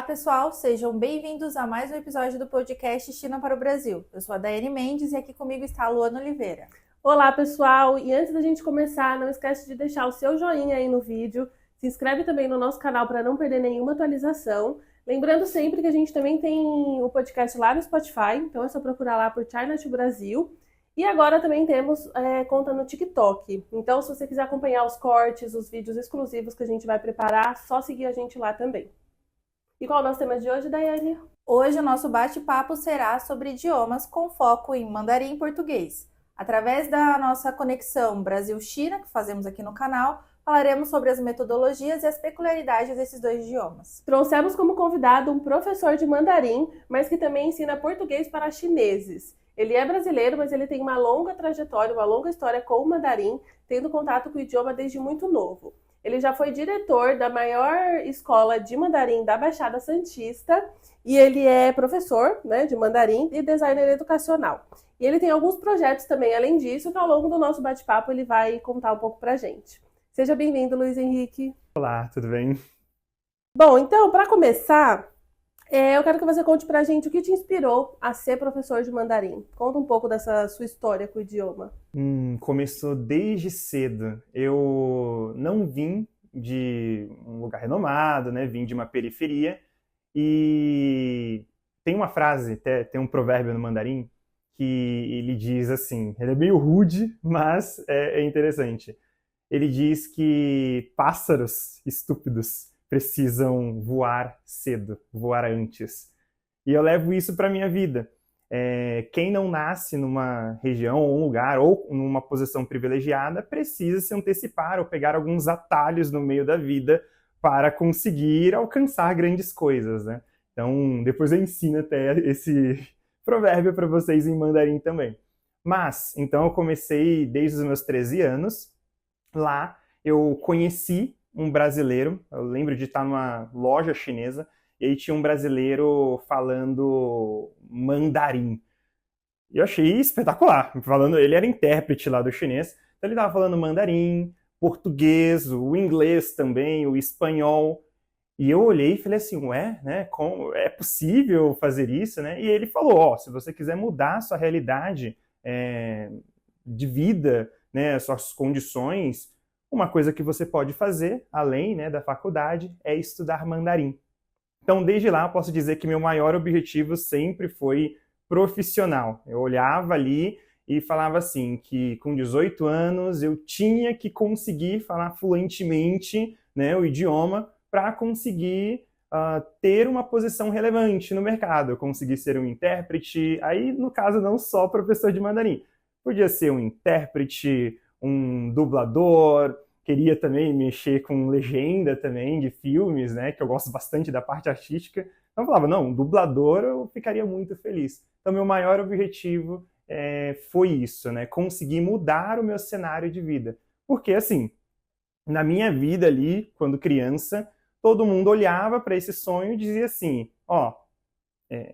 Pessoal, sejam bem-vindos a mais um episódio do podcast China para o Brasil. Eu sou a Daiane Mendes e aqui comigo está a Luana Oliveira. Olá, pessoal! E antes da gente começar, não esquece de deixar o seu joinha aí no vídeo, se inscreve também no nosso canal para não perder nenhuma atualização. Lembrando sempre que a gente também tem o podcast lá no Spotify, então é só procurar lá por China to Brasil. E agora também temos conta no TikTok. Então, se você quiser acompanhar os cortes, os vídeos exclusivos que a gente vai preparar, só seguir a gente lá também. E qual é o nosso tema de hoje, Daiane? Hoje o nosso bate-papo será sobre idiomas com foco em mandarim e português. Através da nossa conexão Brasil-China, que fazemos aqui no canal, falaremos sobre as metodologias e as peculiaridades desses dois idiomas. Trouxemos como convidado um professor de mandarim, mas que também ensina português para chineses. Ele é brasileiro, mas ele tem uma longa trajetória, uma longa história com o mandarim, tendo contato com o idioma desde muito novo. Ele já foi diretor da maior escola de mandarim da Baixada Santista e ele é professor, de mandarim e designer educacional. E ele tem alguns projetos também, além disso, que ao longo do nosso bate-papo ele vai contar um pouco pra gente. Seja bem-vindo, Luiz Henrique. Olá, tudo bem? Bom, então, para começar, eu quero que você conte pra gente o que te inspirou a ser professor de mandarim. Conta um pouco dessa sua história com o idioma. Começou desde cedo. Eu não vim de um lugar renomado, vim de uma periferia. E tem uma frase, tem um provérbio no mandarim, que ele diz assim, ele é meio rude, mas é interessante. Ele diz que pássaros estúpidos precisam voar cedo, voar antes. E eu levo isso para a minha vida. Quem não nasce numa região ou um lugar ou numa posição privilegiada precisa se antecipar ou pegar alguns atalhos no meio da vida para conseguir alcançar grandes coisas, né? Então, depois eu ensino até esse provérbio para vocês em mandarim também. Mas, então eu comecei desde os meus 13 anos. Lá eu conheci um brasileiro, eu lembro de estar numa loja chinesa, e aí tinha um brasileiro falando mandarim. E eu achei espetacular. Ele era intérprete lá do chinês, então ele estava falando mandarim, português, o inglês também, o espanhol. E eu olhei e falei assim, como é possível fazer isso, né? E ele falou, se você quiser mudar a sua realidade de vida, as suas condições, uma coisa que você pode fazer, além da faculdade, é estudar mandarim. Então, desde lá, eu posso dizer que meu maior objetivo sempre foi profissional. Eu olhava ali e falava assim, que com 18 anos eu tinha que conseguir falar fluentemente o idioma para conseguir ter uma posição relevante no mercado. Eu consegui ser um intérprete, aí, no caso, não só professor de mandarim. Podia ser um intérprete, um dublador, queria também mexer com legenda também de filmes, que eu gosto bastante da parte artística. Então eu falava, não, dublador eu ficaria muito feliz. Então meu maior objetivo foi isso, conseguir mudar o meu cenário de vida. Porque assim, na minha vida ali, quando criança, todo mundo olhava para esse sonho e dizia assim,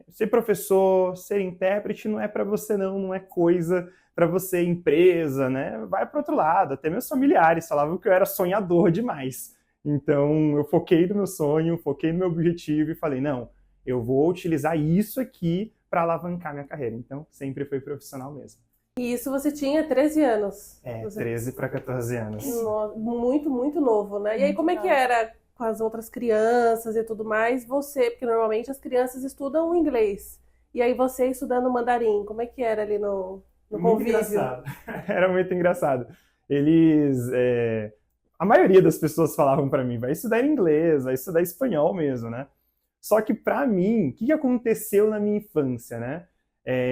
ser professor, ser intérprete não é para você não é coisa para você empresa, vai para outro lado. Até meus familiares falavam que eu era sonhador demais. Então eu foquei no meu sonho, foquei no meu objetivo e falei, não, eu vou utilizar isso aqui para alavancar minha carreira. Então sempre foi profissional mesmo. E isso você tinha 13 anos? 13 para 14 anos. Muito, muito novo, né? E aí como é que era com as outras crianças e tudo mais? Porque normalmente as crianças estudam inglês. E aí você estudando mandarim, como é que era ali no convívio? Engraçado. Era muito engraçado. A maioria das pessoas falavam para mim, vai estudar inglês, vai estudar espanhol mesmo, Só que para mim, o que aconteceu na minha infância,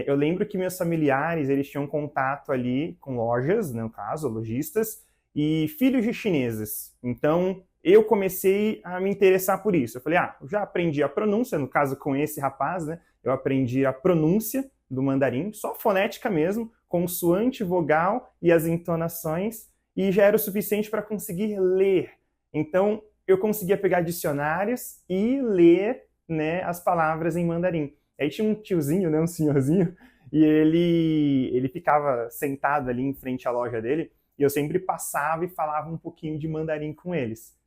eu lembro que meus familiares, eles tinham contato ali com lojas, no caso, lojistas, e filhos de chineses. Então, eu comecei a me interessar por isso. Eu falei, eu já aprendi a pronúncia, no caso com esse rapaz, eu aprendi a pronúncia do mandarim, só fonética mesmo, consoante, vogal e as entonações, e já era o suficiente para conseguir ler. Então, eu conseguia pegar dicionários e ler as palavras em mandarim. Aí tinha um tiozinho, um senhorzinho, e ele ficava sentado ali em frente à loja dele, e eu sempre passava e falava um pouquinho de mandarim com eles.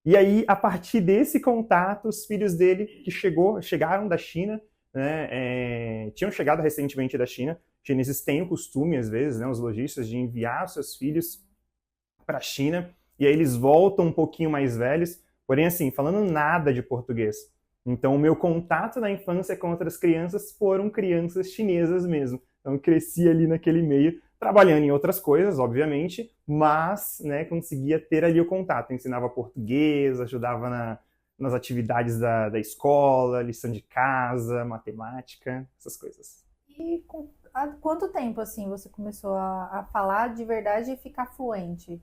E aí, a partir desse contato, os filhos dele que chegaram da China, né, tinham chegado recentemente da China. Chineses têm o costume, às vezes, né, os lojistas, de enviar os seus filhos para a China, e aí eles voltam um pouquinho mais velhos, porém, assim, falando nada de português. Então, o meu contato na infância com outras crianças foram crianças chinesas mesmo. Então, eu cresci ali naquele meio, trabalhando em outras coisas, obviamente, mas, né, conseguia ter ali o contato. Eu ensinava português, ajudava nas atividades da escola, lição de casa, matemática, essas coisas. E há quanto tempo, assim, você começou a falar de verdade e ficar fluente?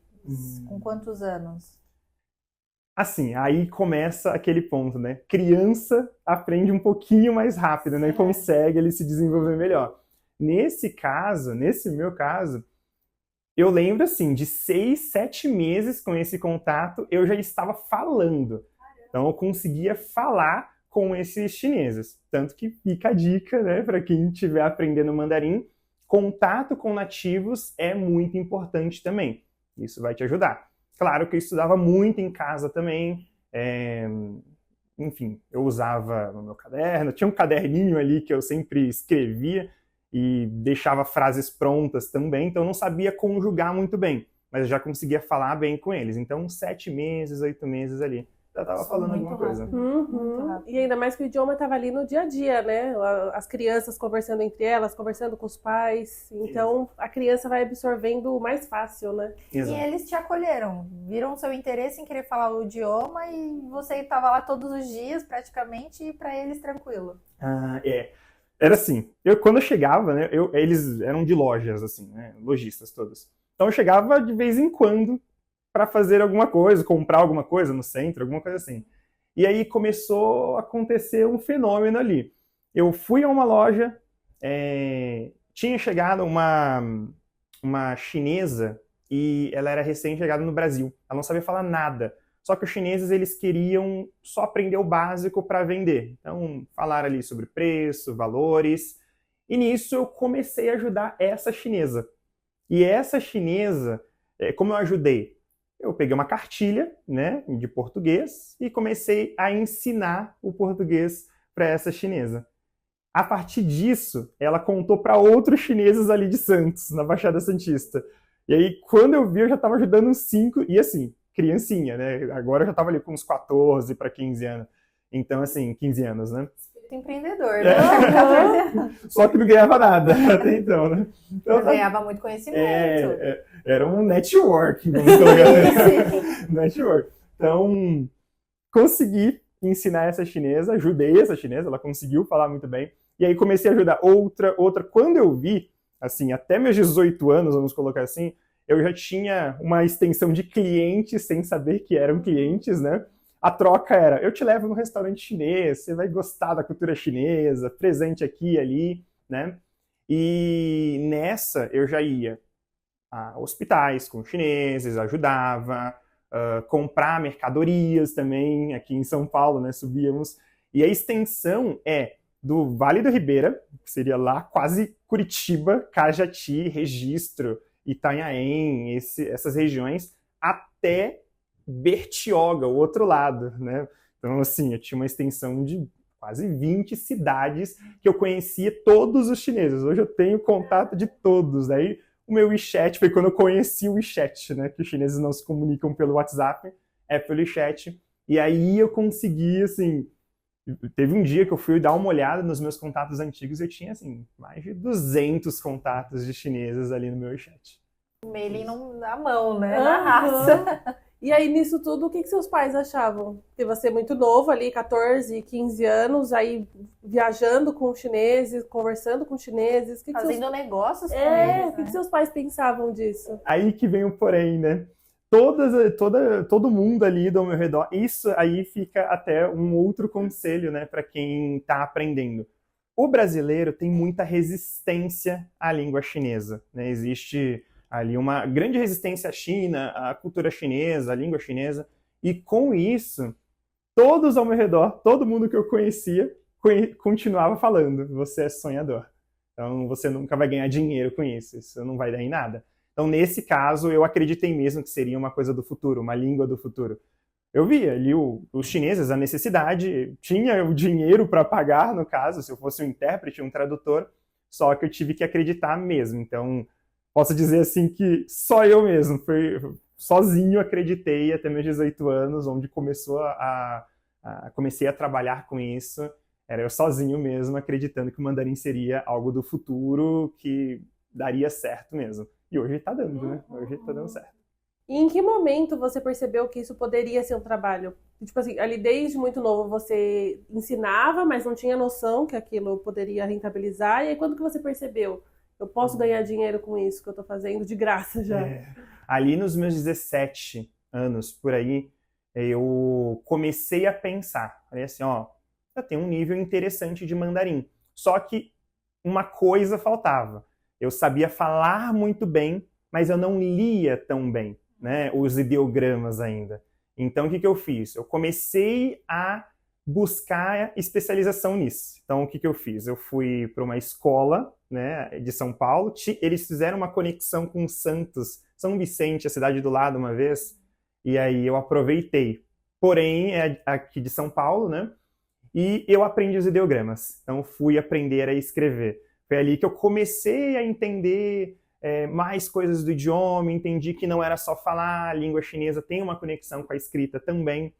Com quantos anos? Assim, aí começa aquele ponto, né? Criança aprende um pouquinho mais rápido, né? E consegue ele se desenvolver melhor. Nesse meu caso, eu lembro, assim, de 6, 7 meses com esse contato, eu já estava falando. Então, eu conseguia falar com esses chineses. Tanto que fica a dica, né? Para quem estiver aprendendo mandarim, contato com nativos é muito importante também. Isso vai te ajudar. Claro que eu estudava muito em casa também. Enfim, eu usava no meu caderno. Tinha um caderninho ali que eu sempre escrevia e deixava frases prontas também. Então, eu não sabia conjugar muito bem, mas eu já conseguia falar bem com eles. Então, 7 meses, 8 meses ali, já estava falando alguma coisa. E ainda mais que o idioma estava ali no dia a dia, né? As crianças conversando entre elas, conversando com os pais. Então, a criança vai absorvendo mais fácil, né? Exato. E eles te acolheram, viram o seu interesse em querer falar o idioma e você estava lá todos os dias, praticamente, e para eles tranquilo. Era assim, quando eu chegava, né, eles eram de lojas, assim, né, lojistas todos. Então eu chegava de vez em quando para fazer alguma coisa, comprar alguma coisa no centro, alguma coisa assim. E aí começou a acontecer um fenômeno ali. Eu fui a uma loja, tinha chegado uma chinesa e ela era recém-chegada no Brasil. Ela não sabia falar nada. Só que os chineses, eles queriam só aprender o básico para vender. Então, falaram ali sobre preço, valores. E nisso eu comecei a ajudar essa chinesa. E essa chinesa, como eu ajudei? Eu peguei uma cartilha, né, de português e comecei a ensinar o português para essa chinesa. A partir disso, ela contou para outros chineses ali de Santos, na Baixada Santista. E aí, quando eu vi, eu já estava ajudando uns 5, e assim, criancinha, né? Agora eu já estava ali com uns 14 para 15 anos. Então, assim, 15 anos, né? Espírito empreendedor, né? 14 anos. Só que não ganhava nada até então, né? Então, ganhava muito conhecimento. Era um network, vamos colocar. Network. Então, consegui ensinar essa chinesa, ajudei essa chinesa, ela conseguiu falar muito bem. E aí comecei a ajudar outra. Quando eu vi, assim, até meus 18 anos, vamos colocar assim, eu já tinha uma extensão de clientes sem saber que eram clientes, né? A troca era, eu te levo no restaurante chinês, você vai gostar da cultura chinesa, presente aqui e ali, né? E nessa eu já ia a hospitais com chineses, ajudava, comprar mercadorias também, aqui em São Paulo, né? Subíamos. E a extensão é do Vale do Ribeira, que seria lá quase Curitiba, Cajati, Registro, Itanhaém, essas regiões, até Bertioga, o outro lado, né? Então, assim, eu tinha uma extensão de quase 20 cidades que eu conhecia todos os chineses. Hoje eu tenho contato de todos. Aí o meu WeChat foi quando eu conheci o WeChat, né? Que os chineses não se comunicam pelo WhatsApp, é pelo WeChat. E aí eu consegui, assim... Teve um dia que eu fui dar uma olhada nos meus contatos antigos e eu tinha, assim, mais de 200 contatos de chineses ali no meu WeChat. Mailing na mão, né? Na raça. E aí, nisso tudo, o que seus pais achavam? Porque você é muito novo ali, 14, 15 anos, aí viajando com chineses, conversando com chineses. Fazendo negócios com eles, o que seus pais pensavam disso? Aí que vem o porém, né? Todo mundo ali do meu redor, isso aí fica até um outro conselho, né, para quem está aprendendo. O brasileiro tem muita resistência à língua chinesa, né? Existe ali uma grande resistência à China, à cultura chinesa, à língua chinesa, e com isso, todos ao meu redor, todo mundo que eu conhecia, continuava falando, você é sonhador. Então, você nunca vai ganhar dinheiro com isso, isso não vai dar em nada. Então, nesse caso, eu acreditei mesmo que seria uma coisa do futuro, uma língua do futuro. eu via ali os chineses, a necessidade, tinha o dinheiro para pagar, no caso, se eu fosse um intérprete, um tradutor, só que eu tive que acreditar mesmo. Então, posso dizer assim que só eu mesmo, sozinho acreditei até meus 18 anos, onde comecei a trabalhar com isso. Era eu sozinho mesmo, acreditando que o mandarim seria algo do futuro que daria certo mesmo. E hoje tá dando, né? Hoje tá dando certo. E em que momento você percebeu que isso poderia ser um trabalho? Tipo assim, ali desde muito novo você ensinava, mas não tinha noção que aquilo poderia rentabilizar. E aí quando que você percebeu? Eu posso ganhar dinheiro com isso que eu tô fazendo de graça já. Ali nos meus 17 anos, por aí, eu comecei a pensar. Falei assim, ó, eu tenho um nível interessante de mandarim. Só que uma coisa faltava. Eu sabia falar muito bem, mas eu não lia tão bem, né, os ideogramas ainda. Então, o que eu fiz? Eu comecei a buscar especialização nisso. Então, o que eu fiz? Eu fui para uma escola, né, de São Paulo. Eles fizeram uma conexão com Santos, São Vicente, a cidade do lado, uma vez. E aí eu aproveitei. Porém, é aqui de São Paulo, né? E eu aprendi os ideogramas. Então, fui aprender a escrever. Foi ali que eu comecei a entender mais coisas do idioma, entendi que não era só falar, a língua chinesa tem uma conexão com a escrita também.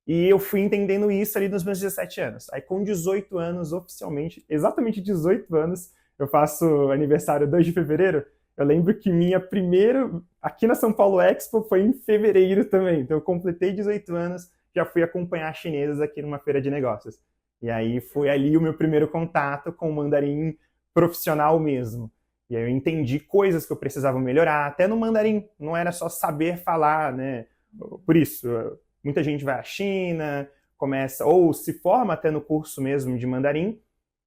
E eu fui entendendo isso ali nos meus 17 anos. Aí com 18 anos, oficialmente, exatamente 18 anos, eu faço aniversário 2 de fevereiro, eu lembro que minha primeira, aqui na São Paulo Expo, foi em fevereiro também. Então eu completei 18 anos, já fui acompanhar chineses aqui numa feira de negócios. E aí foi ali o meu primeiro contato com o mandarim profissional mesmo. E aí eu entendi coisas que eu precisava melhorar, até no mandarim. Não era só saber falar, né? Por isso, muita gente vai à China, começa, ou se forma até no curso mesmo de mandarim,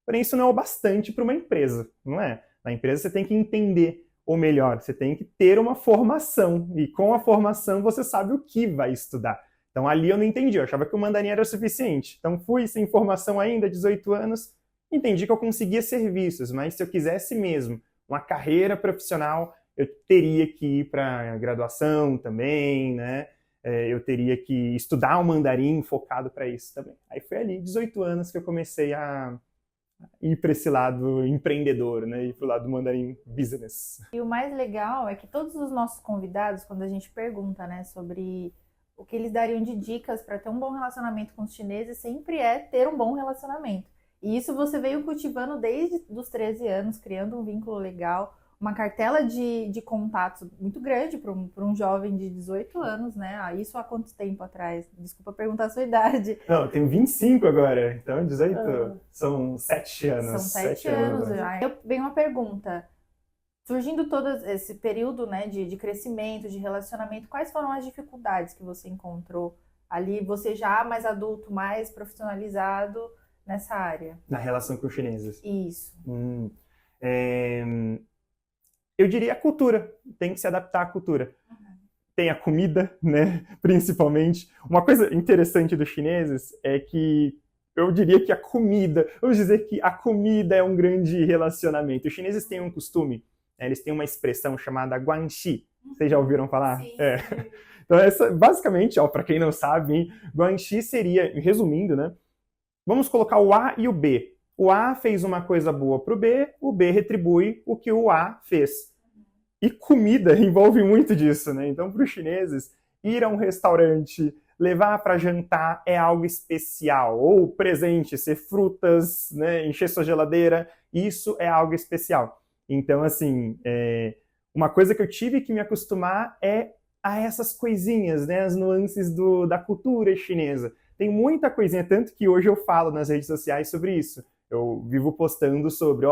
porém isso não é o bastante para uma empresa, não é? Na empresa você tem que entender, ou melhor, você tem que ter uma formação, e com a formação você sabe o que vai estudar. Então ali eu não entendi, eu achava que o mandarim era o suficiente. Então fui sem formação ainda, 18 anos, entendi que eu conseguia serviços, mas se eu quisesse mesmo uma carreira profissional, eu teria que ir para graduação também, né? Eu teria que estudar o mandarim focado para isso também. Aí foi ali, 18 anos, que eu comecei a ir para esse lado empreendedor, né? Ir para o lado do mandarim business. E o mais legal é que todos os nossos convidados, quando a gente pergunta, né, sobre o que eles dariam de dicas para ter um bom relacionamento com os chineses, sempre é ter um bom relacionamento. E isso você veio cultivando desde os 13 anos, criando um vínculo legal, uma cartela de contatos muito grande para um jovem de 18 anos, né? Isso há quanto tempo atrás? Desculpa perguntar a sua idade. Não, eu tenho 25 agora, então 18 são 7 anos. São 7 anos. Aí vem uma pergunta. Surgindo todo esse período, né, de crescimento, de relacionamento, quais foram as dificuldades que você encontrou ali, você já mais adulto, mais profissionalizado nessa área? Na relação com os chineses. Isso. Eu diria a cultura, tem que se adaptar à cultura. Tem a comida, né, principalmente. Uma coisa interessante dos chineses é que eu diria que a comida, vamos dizer que a comida é um grande relacionamento. Os chineses têm um costume, eles têm uma expressão chamada guanxi. Vocês já ouviram falar? Sim. Então, basicamente, para quem não sabe, hein, guanxi seria, resumindo, né, vamos colocar o A e o B. O A fez uma coisa boa para o B retribui o que o A fez. E comida envolve muito disso, né? Então, para os chineses, ir a um restaurante, levar para jantar é algo especial. Ou presente, ser frutas, né? Encher sua geladeira, isso é algo especial. Então, assim, uma coisa que eu tive que me acostumar é a essas coisinhas, né? As nuances da cultura chinesa. Tem muita coisinha, tanto que hoje eu falo nas redes sociais sobre isso. Eu vivo postando sobre,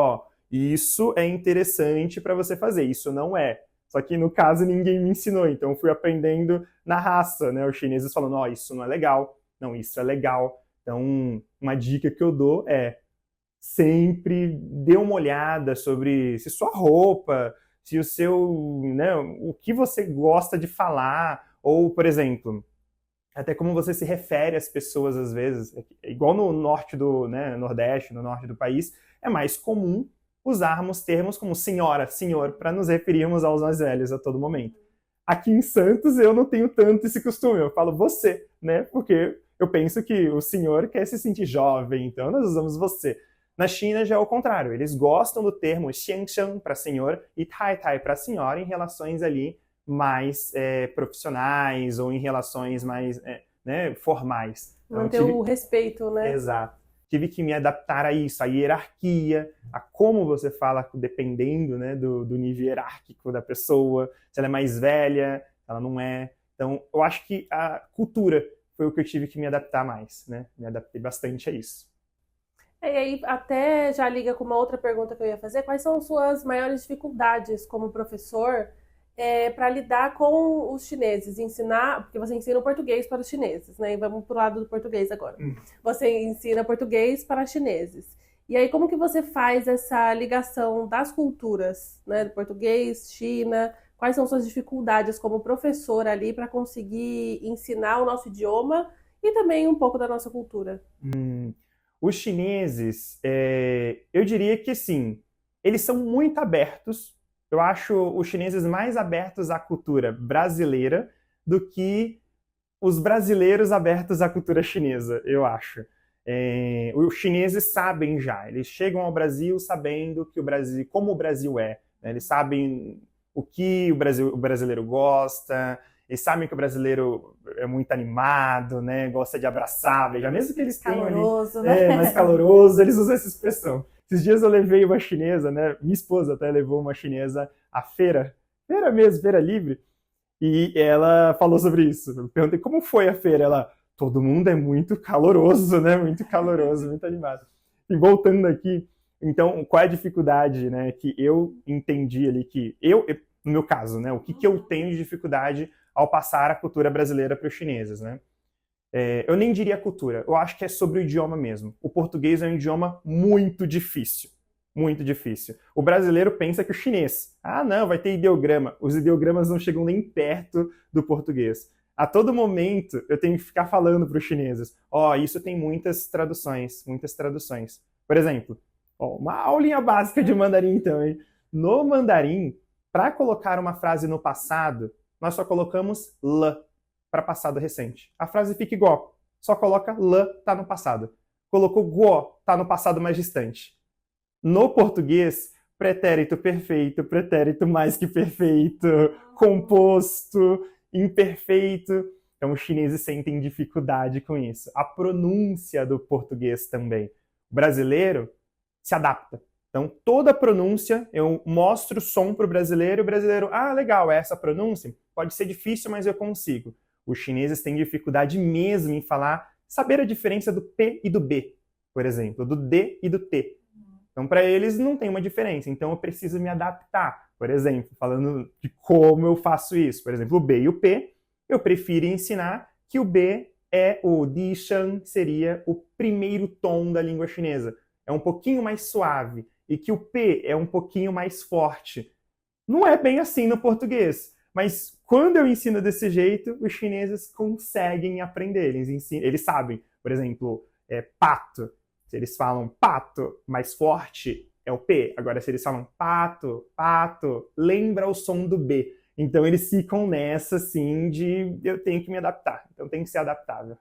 isso é interessante para você fazer, isso não é. Só que no caso ninguém me ensinou, então eu fui aprendendo na raça, né? Os chineses falando, isso não é legal, não, isso é legal. Então, uma dica que eu dou é sempre dê uma olhada sobre se sua roupa, se o seu, né, o que você gosta de falar, ou, por exemplo, até como você se refere às pessoas às vezes, igual no norte Nordeste, no norte do país, é mais comum usarmos termos como senhora, senhor, para nos referirmos aos mais velhos a todo momento. aqui em Santos eu não tenho tanto esse costume, eu falo você, né? Porque eu penso que o senhor quer se sentir jovem, então nós usamos você. Na China já é o contrário, eles gostam do termo xiangsheng para senhor e tai tai para senhora em relações ali mais profissionais ou em relações mais né, formais. Então, Manter o respeito, né? Exato. Tive que me adaptar a isso, a hierarquia, a como você fala, dependendo, né, do nível hierárquico da pessoa, se ela é mais velha, se ela não é. Então, eu acho que a cultura foi o que eu tive que me adaptar mais, né? Me adaptei bastante a isso. E aí, até já liga com uma outra pergunta que eu ia fazer. Quais são suas maiores dificuldades como professor para lidar com os chineses? Ensinar, porque você ensina o português para os chineses, né? E vamos pro lado do português agora. Você ensina português para chineses. E aí, como que você faz essa ligação das culturas, né? Do português, China? Quais são suas dificuldades como professor ali para conseguir ensinar o nosso idioma e também um pouco da nossa cultura? Os chineses, eu diria que sim, eles são muito abertos. Eu acho os chineses mais abertos à cultura brasileira do que os brasileiros abertos à cultura chinesa, eu acho. Os chineses sabem já, eles chegam ao Brasil sabendo que o Brasil, como o Brasil é, né? Eles sabem o que o brasileiro gosta, eles sabem que o brasileiro é muito animado, né? Gosta de abraçar, beijar, mesmo que eles tenham Caloroso, ali, né? mais caloroso, eles usam essa expressão. Esses dias eu levei uma chinesa, né? Minha esposa até levou uma chinesa à feira mesmo, feira livre, e ela falou sobre isso. Eu perguntei como foi a feira, ela, todo mundo é muito caloroso, né? Muito caloroso, muito animado. E voltando aqui, então, qual é a dificuldade, né? Que eu entendi ali que no meu caso, né? O que eu tenho de dificuldade ao passar a cultura brasileira para os chineses, né? Eu nem diria cultura, eu acho que é sobre o idioma mesmo. O português é um idioma muito difícil. Muito difícil. O brasileiro pensa que o chinês, não, vai ter ideograma. Os ideogramas não chegam nem perto do português. A todo momento eu tenho que ficar falando para os chineses, isso tem muitas traduções, muitas traduções. Por exemplo, uma aulinha básica de mandarim então, hein? No mandarim, para colocar uma frase no passado, nós só colocamos l para passado recente. A frase fica igual, só coloca l, tá no passado. Colocou guo, tá no passado mais distante. No português, pretérito perfeito, pretérito mais que perfeito, composto, imperfeito. Então os chineses sentem dificuldade com isso. A pronúncia do português também. O brasileiro se adapta. Então, toda pronúncia, eu mostro o som para o brasileiro, e o brasileiro, legal, essa pronúncia pode ser difícil, mas eu consigo. Os chineses têm dificuldade mesmo em falar, saber a diferença do P e do B, por exemplo, do D e do T. Então, para eles, não tem uma diferença. Então, eu preciso me adaptar. Por exemplo, falando de como eu faço isso. Por exemplo, o B e o P, eu prefiro ensinar que o B o Di Shan, seria o primeiro tom da língua chinesa. É um pouquinho mais suave. E que o P é um pouquinho mais forte. Não é bem assim no português. Mas quando eu ensino desse jeito, os chineses conseguem aprender. Eles sabem. Por exemplo, pato. Se eles falam pato mais forte, é o P. Agora, se eles falam pato, pato, lembra o som do B. Então, eles ficam nessa, assim, de eu tenho que me adaptar. Então, tem que ser adaptável.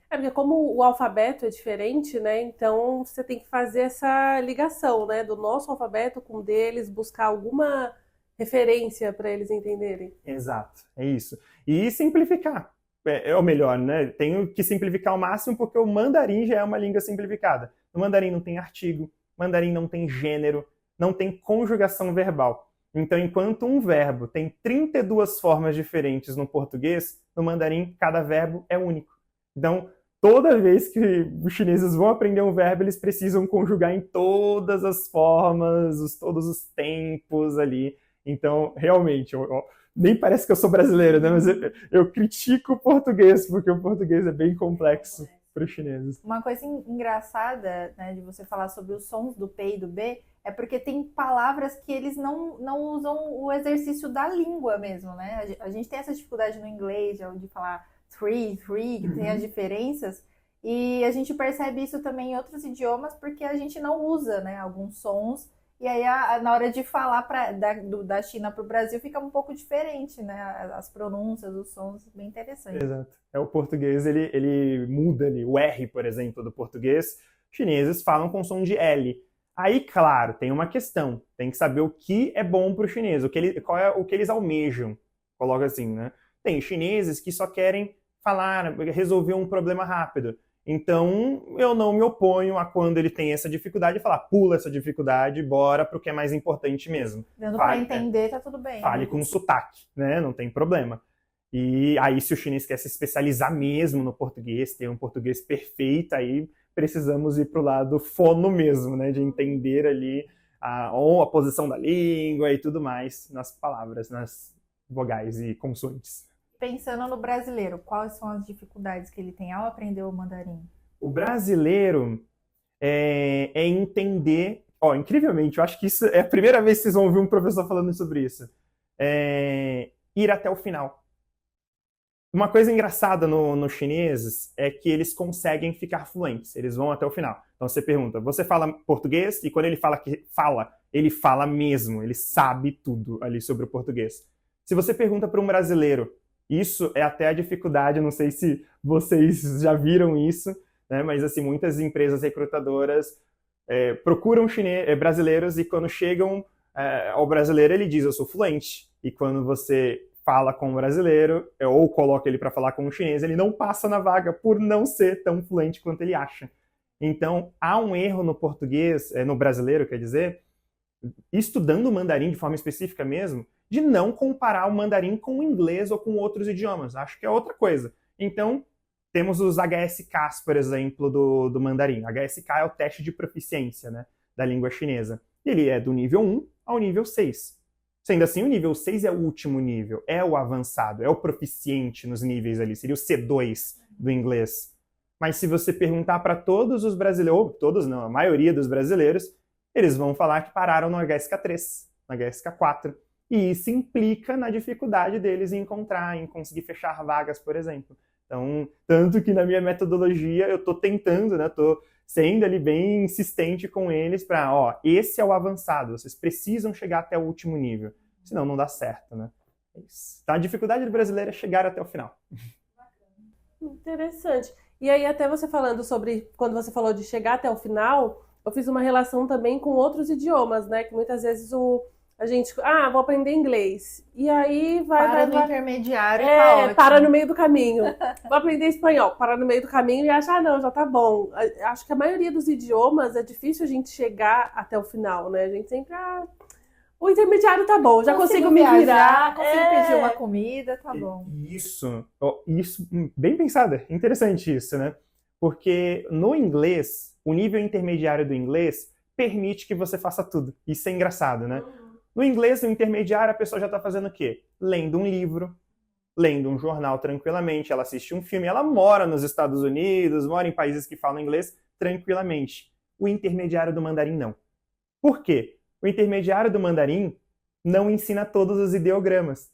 Porque como o alfabeto é diferente, né? Então, você tem que fazer essa ligação, né? Do nosso alfabeto com o deles, buscar alguma referência para eles entenderem. Exato, é isso. E simplificar. É o melhor, né? Tenho que simplificar ao máximo porque o mandarim já é uma língua simplificada. No mandarim não tem artigo, mandarim não tem gênero, não tem conjugação verbal. Então, enquanto um verbo tem 32 formas diferentes no português, no mandarim cada verbo é único. Então, toda vez que os chineses vão aprender um verbo, eles precisam conjugar em todas as formas, todos os tempos ali. Então, realmente, nem parece que eu sou brasileiro, né? Mas eu critico o português, porque o português é bem complexo para os chineses. Uma coisa engraçada, né, de você falar sobre os sons do P e do B, é porque tem palavras que eles não usam o exercício da língua mesmo, né? A gente tem essa dificuldade no inglês de falar three, que tem as diferenças, e a gente percebe isso também em outros idiomas porque a gente não usa, né, alguns sons E aí, na hora de falar da China para o Brasil, fica um pouco diferente, né? As pronúncias, os sons, bem interessante. Exato. O português, ele muda ali. O R, por exemplo, do português, chineses falam com som de L. Aí, claro, tem uma questão. Tem que saber o que é bom para o chinês, qual é o que eles almejam. Coloca assim, né? Tem chineses que só querem falar, resolver um problema rápido. Então, eu não me oponho a quando ele tem essa dificuldade, falar, pula essa dificuldade, bora pro que é mais importante mesmo. Dando para entender, tá tudo bem. Fale com sotaque, né? Não tem problema. E aí, se o chinês quer se especializar mesmo no português, ter um português perfeito, aí precisamos ir pro lado fono mesmo, né? De entender ali a posição da língua e tudo mais nas palavras, nas vogais e consoantes. Pensando no brasileiro, quais são as dificuldades que ele tem ao aprender o mandarim? O brasileiro é entender... Ó, incrivelmente, eu acho que isso é a primeira vez que vocês vão ouvir um professor falando sobre isso. Ir até o final. Uma coisa engraçada nos chineses é que eles conseguem ficar fluentes, eles vão até o final. Então você pergunta, você fala português? E quando ele fala que fala, ele fala mesmo, ele sabe tudo ali sobre o português. Se você pergunta para um brasileiro, isso é até a dificuldade, não sei se vocês já viram isso, né? Mas assim, muitas empresas recrutadoras procuram brasileiros e quando chegam ao brasileiro ele diz, eu sou fluente. E quando você fala com o brasileiro ou coloca ele para falar com o chinês, ele não passa na vaga por não ser tão fluente quanto ele acha. Então, há um erro no português, no brasileiro, quer dizer, estudando o mandarim de forma específica mesmo, de não comparar o mandarim com o inglês ou com outros idiomas. Acho que é outra coisa. Então, temos os HSKs, por exemplo, do mandarim. HSK é o teste de proficiência, né, da língua chinesa. Ele é do nível 1 ao nível 6. Sendo assim, o nível 6 é o último nível, é o avançado, é o proficiente nos níveis ali, seria o C2 do inglês. Mas se você perguntar para todos os brasileiros, ou todos não, a maioria dos brasileiros, eles vão falar que pararam no HSK3, no HSK4. E isso implica na dificuldade deles em encontrar, em conseguir fechar vagas, por exemplo. Então, tanto que na minha metodologia eu estou tentando, né, estou sendo ali bem insistente com eles para, esse é o avançado, vocês precisam chegar até o último nível, senão não dá certo, né? É isso. Então, a dificuldade do brasileiro é chegar até o final. Interessante. E aí, até você falando sobre, quando você falou de chegar até o final, eu fiz uma relação também com outros idiomas, né? Que muitas vezes a gente, vou aprender inglês. E aí vai no intermediário, tá ótimo. Para no meio do caminho. Vou aprender espanhol, para no meio do caminho e acha, não, já tá bom. Acho que a maioria dos idiomas é difícil a gente chegar até o final, né? A gente sempre, o intermediário tá bom, já consigo me virar. Consigo pedir uma comida, tá bom. Isso, bem pensado, interessante isso, né? Porque no inglês, o nível intermediário do inglês permite que você faça tudo. Isso é engraçado, né? No inglês, no intermediário, a pessoa já está fazendo o quê? Lendo um livro, lendo um jornal tranquilamente, ela assiste um filme, ela mora nos Estados Unidos, mora em países que falam inglês tranquilamente. O intermediário do mandarim não. Por quê? O intermediário do mandarim não ensina todos os ideogramas.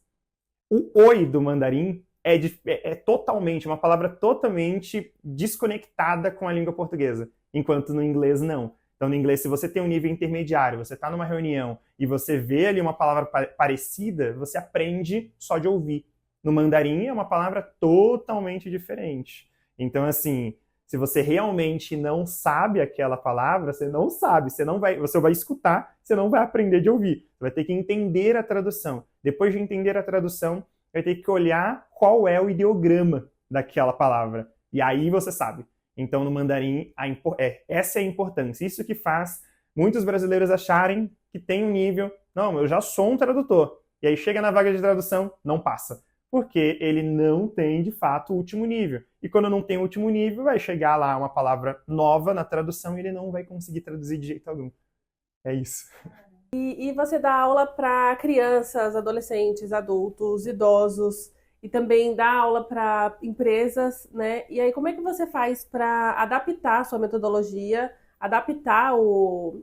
O oi do mandarim é totalmente, uma palavra totalmente desconectada com a língua portuguesa, enquanto no inglês não. Então, no inglês, se você tem um nível intermediário, você está numa reunião e você vê ali uma palavra parecida, você aprende só de ouvir. No mandarim é uma palavra totalmente diferente. Então, assim, se você realmente não sabe aquela palavra, você não sabe, você vai escutar, você não vai aprender de ouvir. Você vai ter que entender a tradução. Depois de entender a tradução, vai ter que olhar qual é o ideograma daquela palavra. E aí você sabe. Então, no mandarim, essa é a importância. Isso que faz muitos brasileiros acharem que tem um nível... Não, eu já sou um tradutor. E aí chega na vaga de tradução, não passa. Porque ele não tem, de fato, o último nível. E quando não tem o último nível, vai chegar lá uma palavra nova na tradução e ele não vai conseguir traduzir de jeito algum. É isso. E você dá aula para crianças, adolescentes, adultos, idosos... E também dá aula para empresas, né? E aí, como é que você faz para adaptar a sua metodologia, adaptar o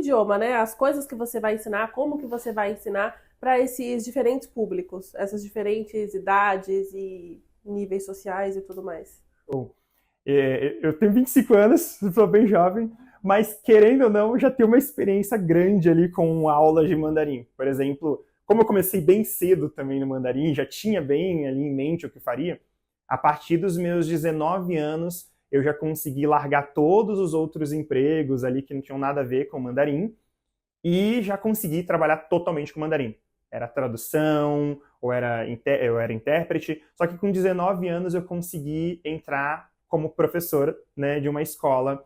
idioma, né? As coisas que você vai ensinar, como que você vai ensinar para esses diferentes públicos, essas diferentes idades e níveis sociais e tudo mais? Eu tenho 25 anos, sou bem jovem, mas querendo ou não, já tenho uma experiência grande ali com aulas de mandarim. Por exemplo, como eu comecei bem cedo também no mandarim, já tinha bem ali em mente o que faria, a partir dos meus 19 anos, eu já consegui largar todos os outros empregos ali que não tinham nada a ver com mandarim e já consegui trabalhar totalmente com mandarim. Era tradução, ou eu era intérprete, só que com 19 anos eu consegui entrar como professor, né, de uma escola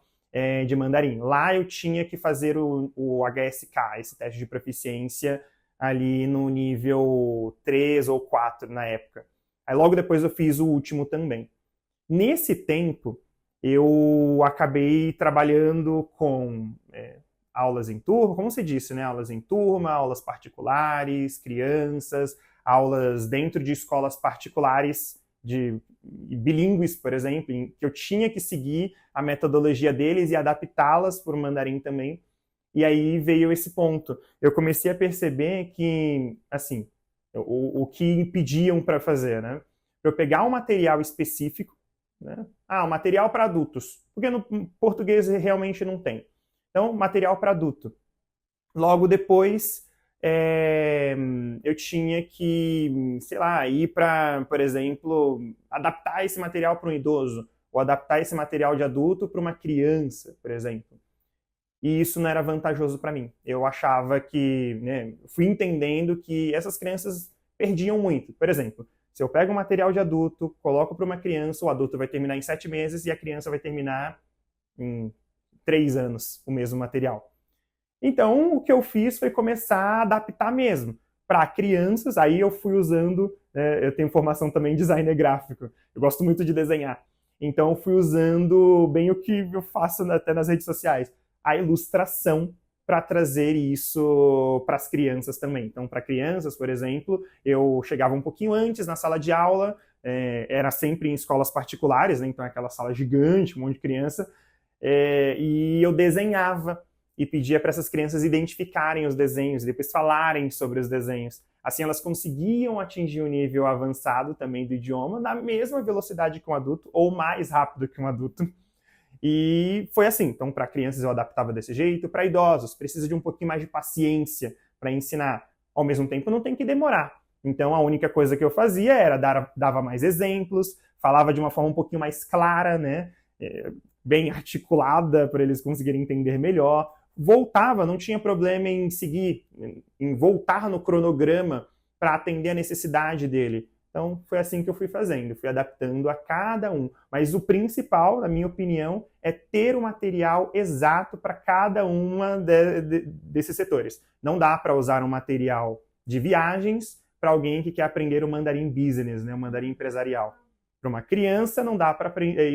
de mandarim. Lá eu tinha que fazer o HSK, esse teste de proficiência, ali no nível 3 ou 4 na época. Aí logo depois eu fiz o último também. Nesse tempo, eu acabei trabalhando com aulas em turma, como você disse, né? Aulas em turma, aulas particulares, crianças, aulas dentro de escolas particulares bilíngues, por exemplo, em que eu tinha que seguir a metodologia deles e adaptá-las para o mandarim também. E aí veio esse ponto. Eu comecei a perceber que, assim, o que impediam para fazer, né? Eu pegar um material específico, né? Um material para adultos, porque no português realmente não tem. Então, material para adulto. Logo depois, eu tinha que, sei lá, ir para, por exemplo, adaptar esse material para um idoso, ou adaptar esse material de adulto para uma criança, por exemplo. E isso não era vantajoso para mim. Eu achava que, né, fui entendendo que essas crianças perdiam muito. Por exemplo, se eu pego um material de adulto, coloco para uma criança, o adulto vai terminar em 7 meses e a criança vai terminar em 3 anos, o mesmo material. Então, o que eu fiz foi começar a adaptar mesmo. Para crianças, aí eu fui usando, eu tenho formação também em designer gráfico, eu gosto muito de desenhar. Então, eu fui usando bem o que eu faço até nas redes sociais, a ilustração para trazer isso para as crianças também. Então, para crianças, por exemplo, eu chegava um pouquinho antes na sala de aula, era sempre em escolas particulares, né? Então aquela sala gigante, um monte de criança, e eu desenhava e pedia para essas crianças identificarem os desenhos e depois falarem sobre os desenhos. Assim, elas conseguiam atingir um nível avançado também do idioma na mesma velocidade que um adulto ou mais rápido que um adulto. E foi assim. Então, para crianças eu adaptava desse jeito, para idosos precisa de um pouquinho mais de paciência para ensinar. Ao mesmo tempo, não tem que demorar. Então, a única coisa que eu fazia era dava mais exemplos, falava de uma forma um pouquinho mais clara, né? Bem articulada para eles conseguirem entender melhor. Voltava, não tinha problema em seguir, em voltar no cronograma para atender a necessidade dele. Então, foi assim que eu fui fazendo, fui adaptando a cada um. Mas o principal, na minha opinião, é ter o material exato para cada uma desses setores. Não dá para usar um material de viagens para alguém que quer aprender o mandarim business, né, o mandarim empresarial. Para uma criança, não dá para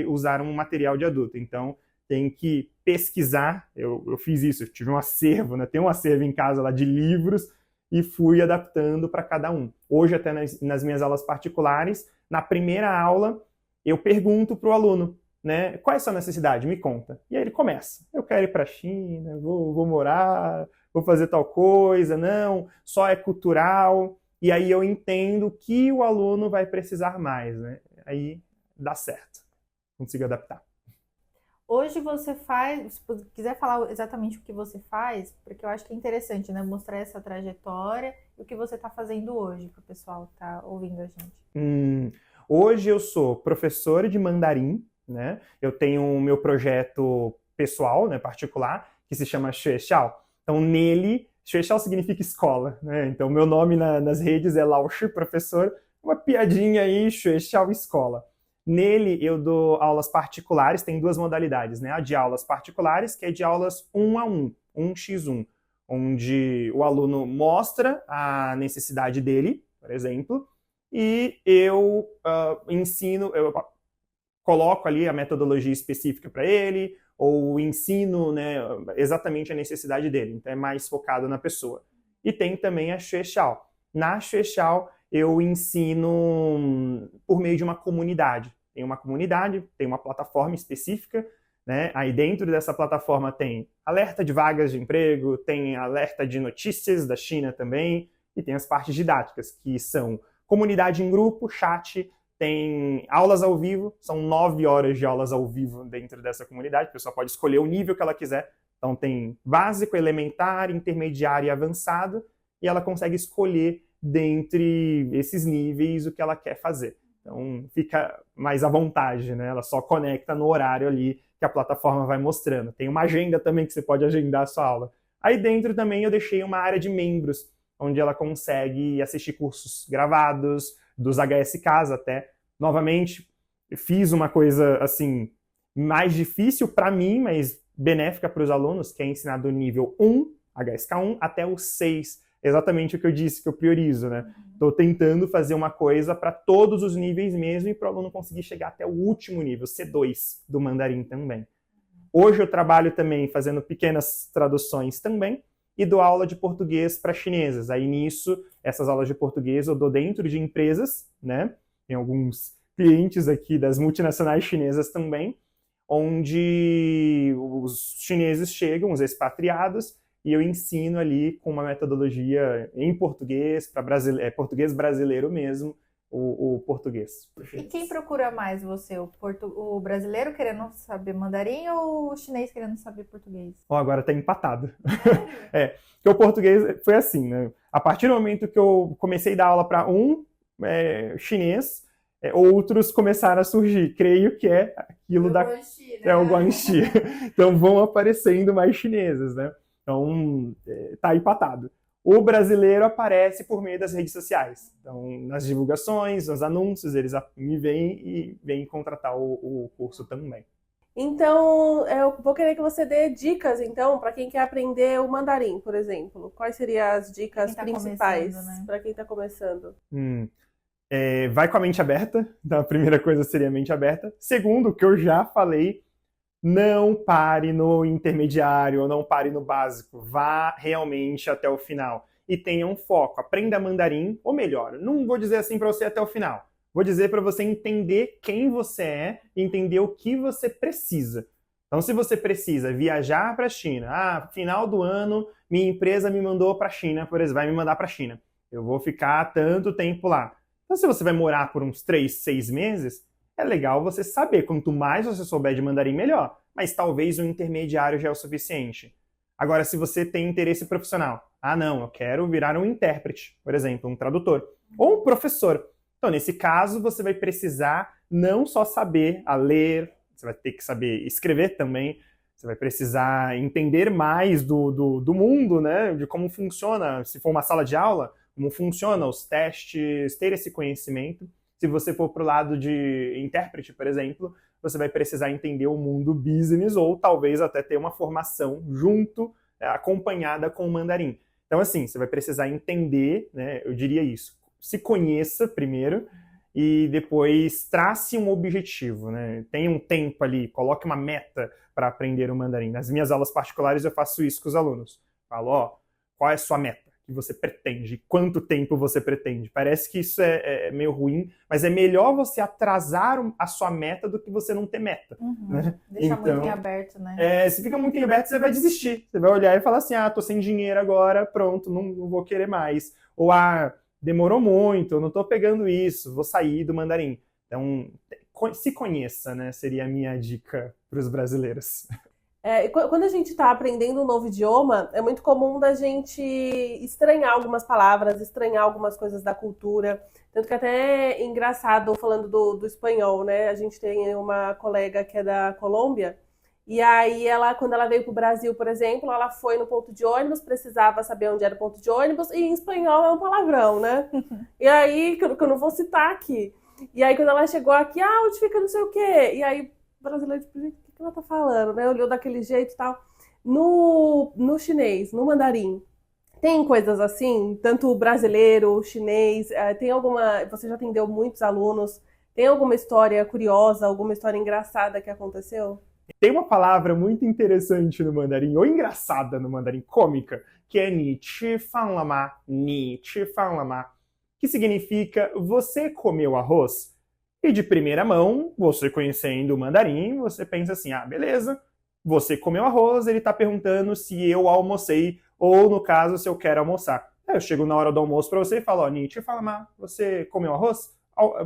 usar um material de adulto. Então, tem que pesquisar. Eu fiz isso, eu tive um acervo, né? Tem um acervo em casa lá de livros e fui adaptando para cada um. Hoje, até nas minhas aulas particulares, na primeira aula, eu pergunto para o aluno, né, qual é a sua necessidade? Me conta. E aí ele começa. Eu quero ir para a China, vou morar, vou fazer tal coisa, não, só é cultural. E aí eu entendo que o aluno vai precisar mais, né? Aí dá certo. Consigo adaptar. Hoje você faz, se quiser falar exatamente o que você faz, porque eu acho que é interessante, né? Mostrar essa trajetória e o que você está fazendo hoje para o pessoal que está ouvindo a gente. Hoje eu sou professor de mandarim, né? Eu tenho o meu projeto pessoal, né, particular, que se chama Xuexiao. Então nele, Xuexiao significa escola, né? Então meu nome nas redes é Laoshi Professor, uma piadinha aí, Xuexiao Escola. Nele eu dou aulas particulares, tem 2 modalidades, né? A de aulas particulares, que é de aulas 1 a 1, 1x1, onde o aluno mostra a necessidade dele, por exemplo, e eu ensino, eu coloco ali a metodologia específica para ele, ou ensino, né, exatamente a necessidade dele. Então é mais focado na pessoa. E tem também a Xuexiao. Na Xuexiao eu ensino por meio de uma comunidade. Tem uma comunidade, tem uma plataforma específica, né? Aí dentro dessa plataforma tem alerta de vagas de emprego, tem alerta de notícias da China também, e tem as partes didáticas, que são comunidade em grupo, chat, tem aulas ao vivo, são 9 horas de aulas ao vivo dentro dessa comunidade, a pessoa pode escolher o nível que ela quiser. Então tem básico, elementar, intermediário e avançado, e ela consegue escolher dentre esses níveis o que ela quer fazer. Então fica mais à vontade, né? Ela só conecta no horário ali que a plataforma vai mostrando. Tem uma agenda também que você pode agendar a sua aula. Aí dentro também eu deixei uma área de membros, onde ela consegue assistir cursos gravados, dos HSKs até. Novamente, fiz uma coisa assim mais difícil para mim, mas benéfica para os alunos, que é ensinar do nível 1, HSK1, até o 6. Exatamente o que eu disse, que eu priorizo, né? Estou tentando fazer uma coisa para todos os níveis mesmo e para o aluno conseguir chegar até o último nível, C2, do mandarim também. Hoje eu trabalho também fazendo pequenas traduções também e dou aula de português para chinesas. Aí nisso, essas aulas de português eu dou dentro de empresas, né? Tem alguns clientes aqui das multinacionais chinesas também, onde os chineses chegam, os expatriados, e eu ensino ali com uma metodologia em português, para português brasileiro mesmo, o português. E quem procura mais você? O brasileiro querendo saber mandarim ou o chinês querendo saber português? Agora tá empatado. Porque o português foi assim, né? A partir do momento que eu comecei a dar aula para chinês, outros começaram a surgir. Creio que é aquilo da... Guanxi, né? É o Guanxi. Então vão aparecendo mais chineses, né? Então tá empatado. O brasileiro aparece por meio das redes sociais. Então, nas divulgações, nos anúncios, eles me veem e vêm contratar o curso também. Então, eu vou querer que você dê dicas, então, para quem quer aprender o mandarim, por exemplo. Quais seriam as dicas principais para quem está começando? Vai com a mente aberta. Então, a primeira coisa seria a mente aberta. Segundo, o que eu já falei, não pare no intermediário ou não pare no básico. Vá realmente até o final. E tenha um foco. Aprenda mandarim, ou melhor, não vou dizer assim para você até o final. Vou dizer para você entender quem você é e entender o que você precisa. Então, se você precisa viajar para a China, final do ano, minha empresa me mandou para a China, por exemplo, vai me mandar para a China. Eu vou ficar tanto tempo lá. Então, se você vai morar por uns 3, 6 meses, é legal você saber. Quanto mais você souber de mandarim, melhor. Mas talvez o intermediário já é o suficiente. Agora, se você tem interesse profissional, não, eu quero virar um intérprete, por exemplo, um tradutor, ou um professor. Então, nesse caso, você vai precisar não só saber a ler, você vai ter que saber escrever também, você vai precisar entender mais do mundo, né, de como funciona, se for uma sala de aula, como funciona os testes, ter esse conhecimento. Se você for para o lado de intérprete, por exemplo, você vai precisar entender o mundo business ou talvez até ter uma formação junto, acompanhada com o mandarim. Então, assim, você vai precisar entender, né, eu diria isso, se conheça primeiro e depois trace um objetivo, né? Tenha um tempo ali, coloque uma meta para aprender o mandarim. Nas minhas aulas particulares eu faço isso com os alunos. Falo, qual é a sua meta? Que você pretende, quanto tempo você pretende. Parece que isso é meio ruim, mas é melhor você atrasar a sua meta do que você não ter meta. Né? Deixa muito em aberto, né? Se fica muito em aberto, você vai desistir. Você vai olhar e falar assim, tô sem dinheiro agora, pronto, não vou querer mais. Ou, demorou muito, eu não tô pegando isso, vou sair do mandarim. Então, se conheça, né? Seria a minha dica para os brasileiros. Quando a gente está aprendendo um novo idioma, é muito comum da gente estranhar algumas palavras, estranhar algumas coisas da cultura. Tanto que até é engraçado, falando do espanhol, né? A gente tem uma colega que é da Colômbia, e aí quando ela veio para o Brasil, por exemplo, ela foi no ponto de ônibus, precisava saber onde era o ponto de ônibus, e em espanhol é um palavrão, né? E aí, que eu não vou citar aqui. E aí, quando ela chegou aqui, onde fica não sei o quê? E aí, o brasileiro, tipo, o que ela tá falando, né? Olhou daquele jeito e tal. No chinês, no mandarim, tem coisas assim? Tanto brasileiro, chinês, tem alguma... Você já atendeu muitos alunos, tem alguma história curiosa, alguma história engraçada que aconteceu? Tem uma palavra muito interessante no mandarim, ou engraçada no mandarim, cômica, que é ni chi fan lama, que significa você comeu arroz? E de primeira mão, você conhecendo o mandarim, você pensa assim, beleza, você comeu arroz, ele está perguntando se eu almocei, ou no caso, se eu quero almoçar. Aí eu chego na hora do almoço para você e falo, ni chi fan lama, você comeu arroz?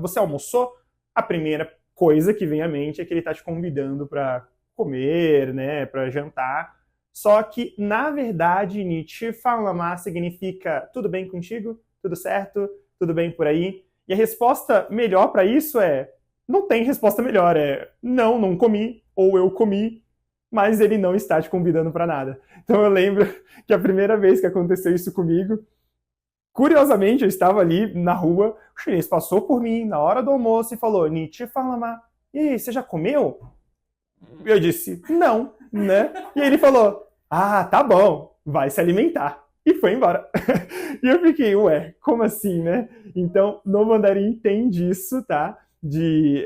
Você almoçou? a primeira coisa que vem à mente é que ele está te convidando para comer, né, para jantar. Só que, na verdade, Nietzsche Falama significa tudo bem contigo? Tudo certo? Tudo bem por aí? E a resposta melhor para isso é não tem resposta melhor, é não comi, ou eu comi, mas ele não está te convidando para nada. Então eu lembro que a primeira vez que aconteceu isso comigo, curiosamente eu estava ali na rua, o chinês passou por mim na hora do almoço e falou, Nietzsche Falama, e aí, você já comeu? Eu disse, não, né? E ele falou, tá bom, vai se alimentar. E foi embora. E eu fiquei, ué, como assim, né? Então, no mandarim tem disso, tá? De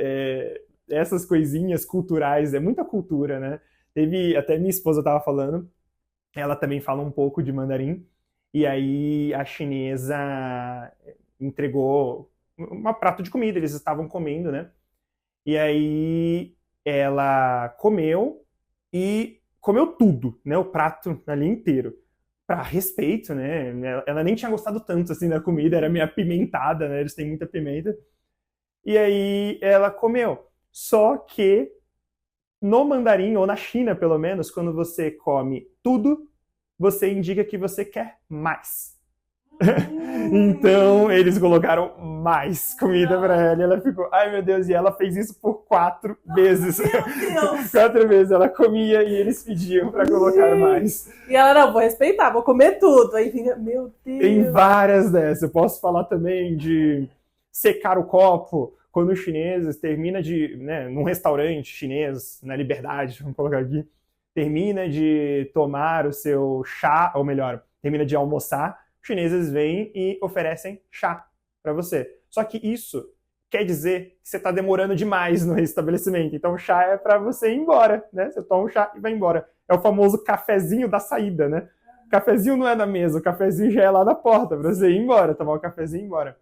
essas coisinhas culturais, é muita cultura, né? Teve, até minha esposa estava falando, ela também fala um pouco de mandarim, e aí a chinesa entregou um prato de comida, eles estavam comendo, né? E aí ela comeu e comeu tudo, né? O prato ali inteiro. Para respeito, né? Ela nem tinha gostado tanto assim da comida, era meio apimentada, né? Eles têm muita pimenta. E aí ela comeu. Só que no mandarim, ou na China pelo menos, quando você come tudo, você indica que você quer mais. Então eles colocaram mais comida para ela e ela ficou, ai meu Deus, e ela fez isso por 4 vezes. Meu Deus! 4 vezes ela comia e eles pediam para colocar mais. E ela, não, vou respeitar, vou comer tudo. Aí vinha, meu Deus. Tem várias dessas. Eu posso falar também de secar o copo quando os chineses terminam de, né, num restaurante chinês, na Liberdade, vamos colocar aqui, termina de tomar o seu chá, ou melhor, termina de almoçar, os chineses vêm e oferecem chá para você. Só que isso quer dizer que você está demorando demais no estabelecimento. Então o chá é para você ir embora, né? Você toma um chá e vai embora. É o famoso cafezinho da saída, né? O cafezinho não é na mesa, o cafezinho já é lá na porta, para você ir embora, tomar o cafezinho e ir embora.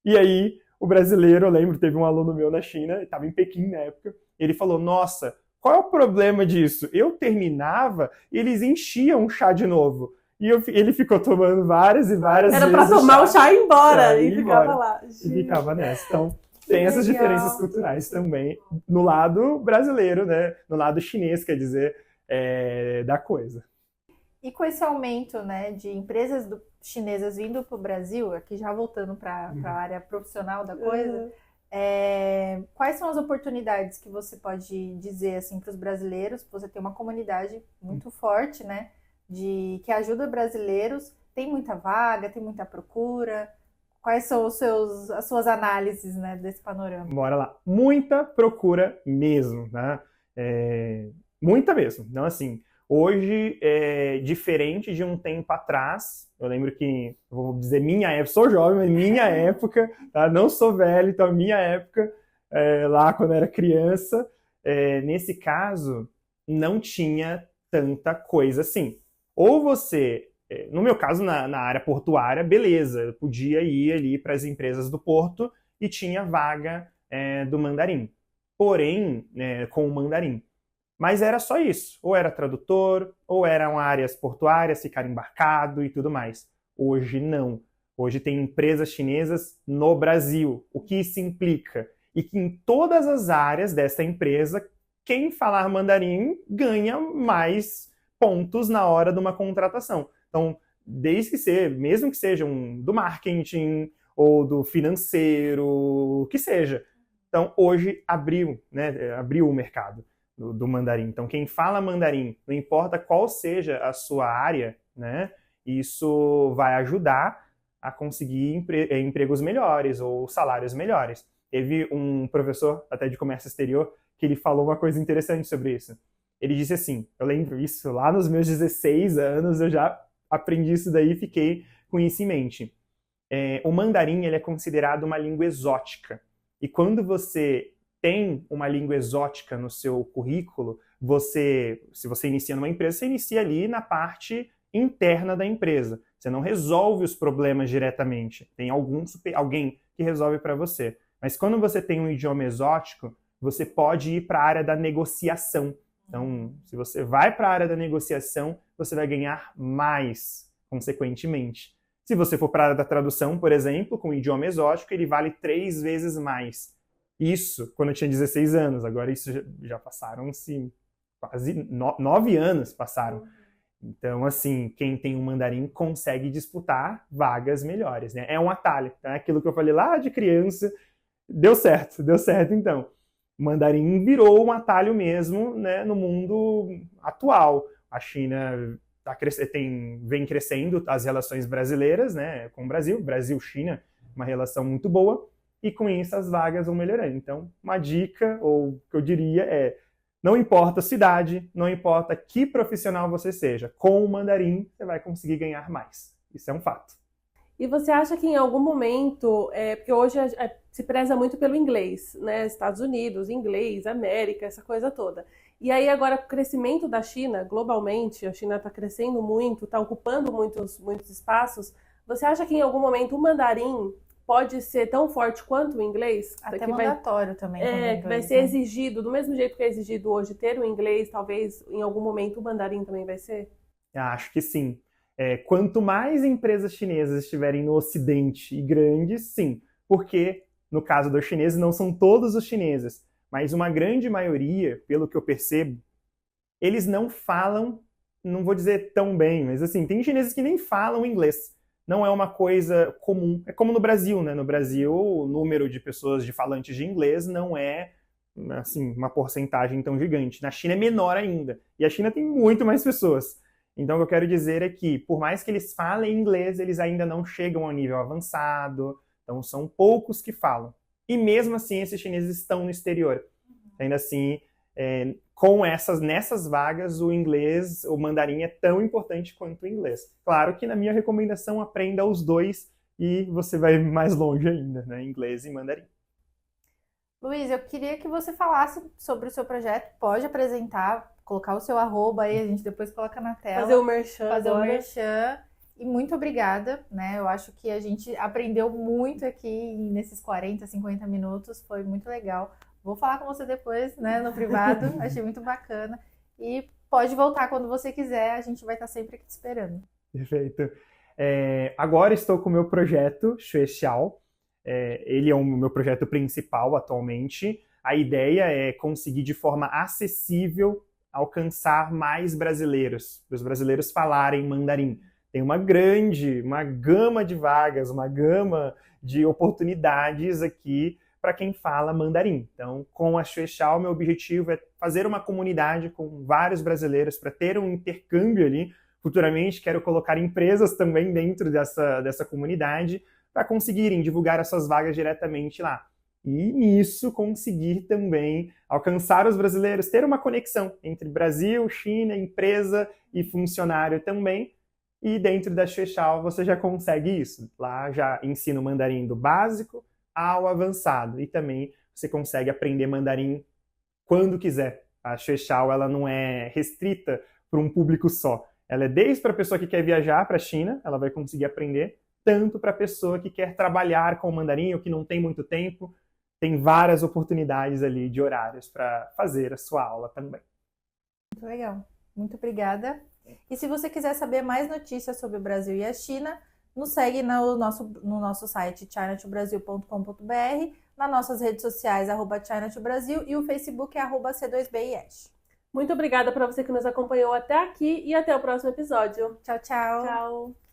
E aí, o brasileiro, eu lembro, teve um aluno meu na China, estava em Pequim na época, ele falou, nossa, qual é o problema disso? Eu terminava e eles enchiam o chá de novo. E ele ficou tomando várias e várias vezes. Era para tomar o chá e ir embora. E ficava embora. lá. E ficava nessa. Então, tem essas diferenças culturais também, no lado brasileiro, né? No lado chinês, quer dizer, da coisa. E com esse aumento, né, de empresas chinesas vindo para o Brasil, aqui já voltando para a área profissional da coisa, quais são as oportunidades que você pode dizer assim, para os brasileiros? Você tem uma comunidade muito forte, né, que ajuda brasileiros, tem muita vaga, tem muita procura. Quais são as suas análises, né, desse panorama? Bora lá. Muita procura mesmo, né? Muita mesmo. Então, assim, hoje é diferente de um tempo atrás. Eu lembro que, vou dizer minha época, sou jovem, mas minha época, tá? Não sou velho, então minha época, lá quando eu era criança, nesse caso, não tinha tanta coisa assim. Ou você, no meu caso, na área portuária, beleza, eu podia ir ali para as empresas do porto e tinha vaga do mandarim. Porém, com o mandarim. Mas era só isso. Ou era tradutor, ou eram áreas portuárias, ficar embarcado e tudo mais. Hoje não. Hoje tem empresas chinesas no Brasil. O que isso implica? E que em todas as áreas dessa empresa, quem falar mandarim ganha mais pontos na hora de uma contratação. Então, mesmo que sejam do marketing ou do financeiro, o que seja. Então, hoje abriu, né? Abriu o mercado do mandarim. Então, quem fala mandarim, não importa qual seja a sua área, né? Isso vai ajudar a conseguir empregos melhores ou salários melhores. Teve um professor, até de comércio exterior, que ele falou uma coisa interessante sobre isso. Ele disse assim, eu lembro isso, lá nos meus 16 anos eu já aprendi isso daí e fiquei com isso em mente. O mandarim ele é considerado uma língua exótica. E quando você tem uma língua exótica no seu currículo, se você inicia numa empresa, você inicia ali na parte interna da empresa. Você não resolve os problemas diretamente. Tem alguém que resolve para você. Mas quando você tem um idioma exótico, você pode ir para a área da negociação. Então, se você vai para a área da negociação, você vai ganhar mais, consequentemente. Se você for para a área da tradução, por exemplo, com um idioma exótico, ele vale 3 vezes mais. Isso quando eu tinha 16 anos. Agora isso já passaram-se quase 9 anos passaram. Então, assim, quem tem um mandarim consegue disputar vagas melhores, né? É um atalho, tá? Aquilo que eu falei lá de criança, deu certo então. O mandarim virou um atalho mesmo, né, no mundo atual. A China vem crescendo as relações brasileiras, né, com o Brasil. Brasil-China, uma relação muito boa. E com isso as vagas vão melhorando. Então, uma dica, ou o que eu diria é, não importa a cidade, não importa que profissional você seja, com o mandarim você vai conseguir ganhar mais. Isso é um fato. E você acha que em algum momento, porque hoje se preza muito pelo inglês, né? Estados Unidos, inglês, América, essa coisa toda. E aí agora o crescimento da China, globalmente, a China está crescendo muito, está ocupando muitos espaços. Você acha que em algum momento o mandarim pode ser tão forte quanto o inglês? Até mandatório também. Que vai ser exigido, do mesmo jeito que é exigido hoje ter o inglês, talvez em algum momento o mandarim também vai ser? Acho que sim. Quanto mais empresas chinesas estiverem no Ocidente e grandes, sim. Porque, no caso dos chineses, não são todos os chineses, mas uma grande maioria, pelo que eu percebo, eles não falam, não vou dizer tão bem, mas assim, tem chineses que nem falam inglês. Não é uma coisa comum. É como no Brasil, né? No Brasil, o número de pessoas de falantes de inglês não é, assim, uma porcentagem tão gigante. Na China é menor ainda. E a China tem muito mais pessoas. Então, o que eu quero dizer é que, por mais que eles falem inglês, eles ainda não chegam ao nível avançado. Então, são poucos que falam. E mesmo assim, esses chineses estão no exterior. Ainda assim, nessas vagas, o inglês, o mandarim é tão importante quanto o inglês. Claro que, na minha recomendação, aprenda os dois e você vai mais longe ainda, né? Inglês e mandarim. Luiz, eu queria que você falasse sobre o seu projeto. Pode apresentar, colocar o seu arroba aí, a gente depois coloca na tela. Fazer o merchan. Fazer o merchan. E muito obrigada, né? Eu acho que a gente aprendeu muito aqui nesses 40, 50 minutos. Foi muito legal. Vou falar com você depois, né, no privado. Achei muito bacana. E pode voltar quando você quiser. A gente vai estar sempre aqui te esperando. Perfeito. Agora estou com o meu projeto, Xuexiao. Ele é o meu projeto principal atualmente. A ideia é conseguir de forma acessível alcançar mais brasileiros, para os brasileiros falarem mandarim. Tem uma gama de vagas, uma gama de oportunidades aqui para quem fala mandarim. Então, com a Xuexiao, meu objetivo é fazer uma comunidade com vários brasileiros para ter um intercâmbio ali. Futuramente, quero colocar empresas também dentro dessa comunidade para conseguirem divulgar as suas vagas diretamente lá. E nisso conseguir também alcançar os brasileiros, ter uma conexão entre Brasil, China, empresa e funcionário também. E dentro da Xuexiao você já consegue isso. Lá já ensino mandarim do básico ao avançado. E também você consegue aprender mandarim quando quiser. A Xuexiao ela não é restrita para um público só. Ela é desde para a pessoa que quer viajar para a China, ela vai conseguir aprender, tanto para a pessoa que quer trabalhar com o mandarim ou que não tem muito tempo. Tem várias oportunidades ali de horários para fazer a sua aula também. Muito legal. Muito obrigada. E se você quiser saber mais notícias sobre o Brasil e a China, nos segue no nosso site chinatobrasil.com.br, nas nossas redes sociais @chinatobrasil e o Facebook é @C2BIESH. Muito obrigada para você que nos acompanhou até aqui e até o próximo episódio. Tchau, tchau. Tchau.